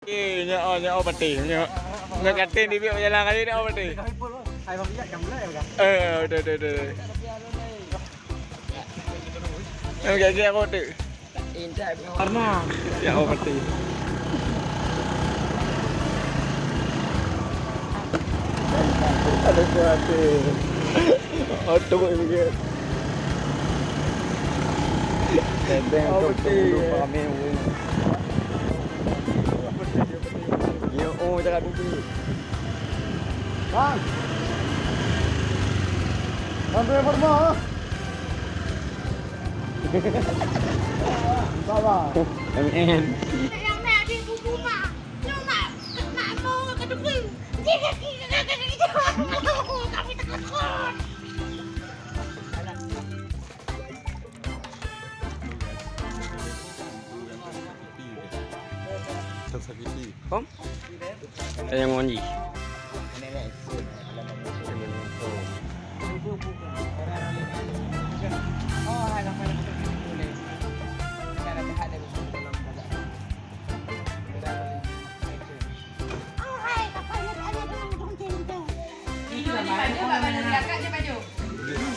Nyo peti nyo katin di biar jalan kali ni peti. Hai bang dia jam lah kan. Udah. Kayak aku tu. Indah karena Ya peti. Ada kuat. Auto ini. Tendeng tu dulu kami. Yo, jangan dulu. Bang. Bang driver mo. Baba. MN. Yang nak di buku mak. Yang nak mau kedua. Dia kami takut. Tersakiti. Kom? Saya mau ni.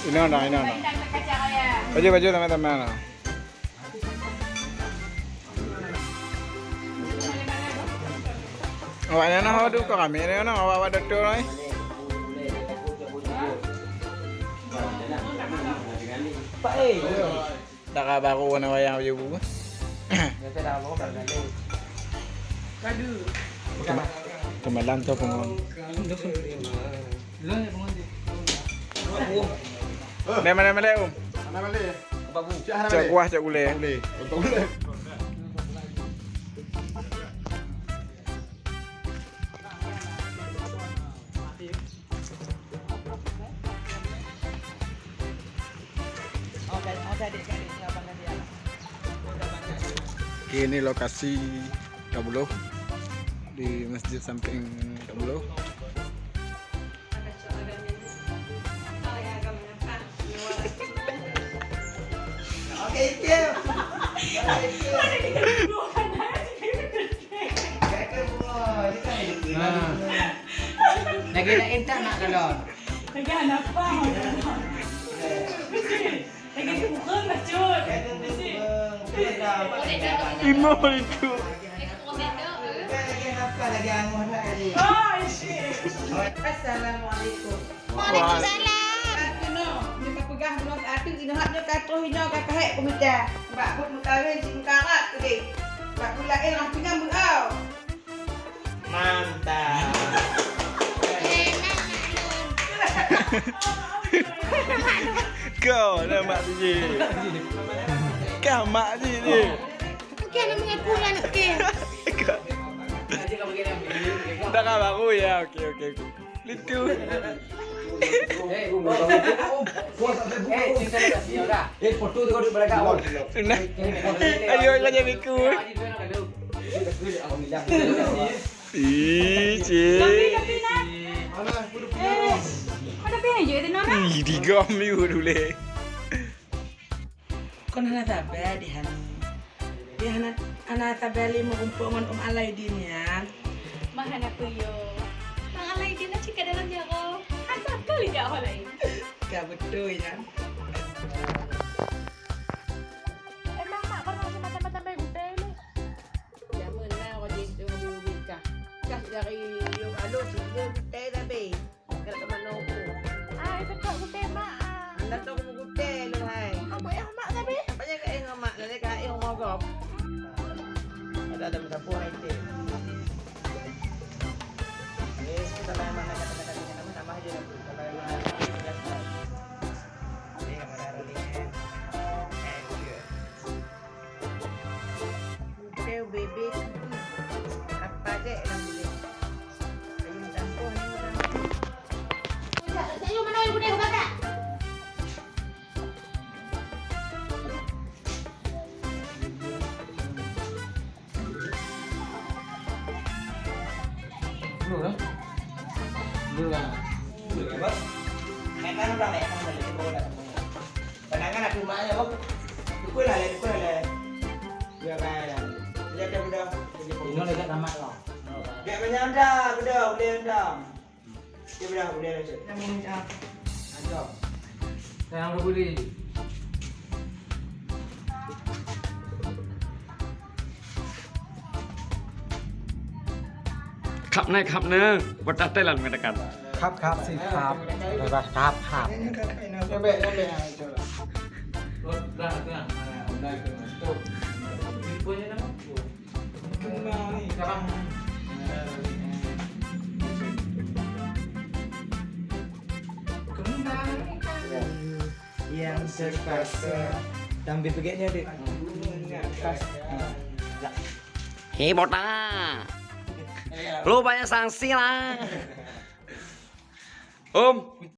Ini ada. Baju teman-teman. Awaknya nak awak duduk kami ni nak awak duduk ni. Pak Tak baru nak wayang baju buku. Kita dah bawa kat ni. Kadu. Kemalan tu pengon. Mana Mana Bagus. Cak kuah cak gulai. Ini lokasi Kabulo di masjid samping Kabulo. Oke, itu. Lagi nak entah nak galon. Lagi anak apa? Lagi bukan macam. Imo itu. Assalamualaikum. Waalaikumsalam. Kita pegang bulan atu inahat dia kata hina kata hek komite. Bak pun mukawin si mukarat tu deh. Bak pula lah pinang buau. Mantap. Kau nama dia. Kau mak dia. Okey, nak mengaku lah nak ke. Tak baru ya. Okey. Itu. Foto tu kau di belakang awal. Ayo kerja biku. Tapi nak. Mana pergi je tu Nona? Di gami dulu. Kon hana tabe di hana. Di hana tabe li mengumpul dengan Alai din ya. Mahal apa yo? Mang alai dia nak cakap dalam jaro. Hantar kali dia alai. Gak betul ya. Emang mak pernah macam-macam baik hotel ni. Ya mana wajib tu bika. Kas dari yo alo si dia hotel tapi. Kalau ke mana aku. Itu kau hotel mak. Anda tu aku hotel lu hai. Apa yang mak tapi? Apanya ke yang mak dan ke yang mogok. Ada berapa hai tu. Kita lah mana kata-kata ni nama sama aja dah. Kalau yang ni kamera rolling. Hotel baby. Apa je yang boleh. Ayam campur ni dah. Saya mana yang boleh bakar? Kan udah naik kan balik bola. Pandangan aku maknya kok. Dukul lah. Dia kaya. Jaga budak. Ini dekat tamat loh. Dia banyak dah, budak, boleh dah. Dia budak, boleh dah. Namun jawab. Anjok. Sayang berbudi. Khắp này khắp nữa, bắt đặt tay lần người ta cắn. ครับครับสิครับไปไปครับครับ Sampai anjok. Dah dah. Dah ke. Punya nama. Kena ni sekarang. Yang terpaksa. Tampil pegangnya dek. Hebat lah. Lu banyak sanksi lah. Om,